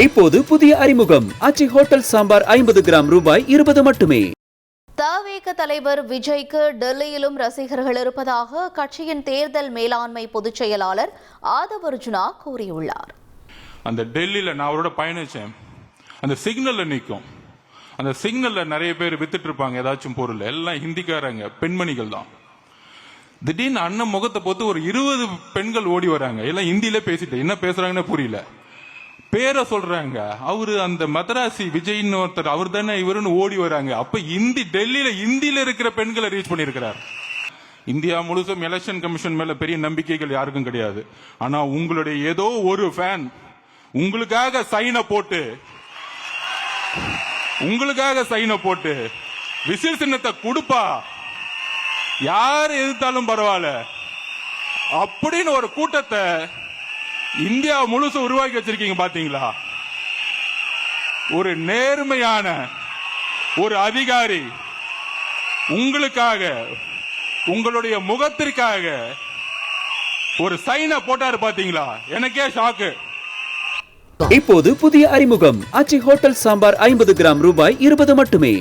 இப்போது புதிய அறிமுகம் ஆச்சி ஹோட்டல் சாம்பார் 50 கிராம் ரூபாய் 20 மட்டுமே. தவேக தலைவர் விஜய்க்கு டெல்லியிலும் ரசிகர்கள் இருப்பதாக கட்சியின் தேர்தல் மேலாண்மை பொதுச் செயலாளர் ஆதவர்ஜுனா கூறியுள்ளார். அந்த டெல்லியில நான் அவரோட பயணிச்சேன். அந்த சிக்னல்ல நிற்கும். அந்த சிக்னல்ல நிறைய பேர் வித்துட்டு இருப்பாங்க ஏதாச்சும் பொருள். எல்லாம் ஹிந்திக்காரங்க, பெண்மணிகள் தான். திடீர்னு அண்ணன் முகத்தை பார்த்து ஒரு 20 பெண்கள் ஓடி வராங்க. எல்லாம் ஹிந்தியில பேசிட்டு என்ன பேசுறாங்கன்னு புரியல. பேரை சொல்றாங்க. அவரு அந்த மதராசி விஜய்னு ஒருத்தர், அவர் தானே இவருன்னு ஓடி வராங்க. அப்ப டெல்லியில இந்தியில இருக்கிற பெண்களை ரீச் பண்ணிருக்கிறார். இந்தியா முழுசும் எலெக்ஷன் கமிஷன் மேல பெரிய நம்பிக்கைகள் யாருக்கும் கிடையாது. ஆனா உங்களுடைய ஏதோ ஒரு ஃபேன் உங்களுக்காக சைனை போட்டு விசில் சின்னத்தை கொடுப்பா, யார் எதிர்த்தாலும் பரவாயில்ல அப்படின்னு ஒரு கூட்டத்தை இந்தியா முழுசு உருவாக்கி வச்சிருக்கீங்க. பாத்தீங்களா? ஒரு நேர்மையான ஒரு அதிகாரி உங்களுக்காக, உங்களுடைய முகத்திற்காக ஒரு சைனை போட்டாரு. பாத்தீங்களா? எனக்கே ஷாக்கு. இப்போது புதிய அறிமுகம் ஆச்சி ஹோட்டல் சாம்பார் 50 கிராம் ரூபாய் 20 மட்டுமே.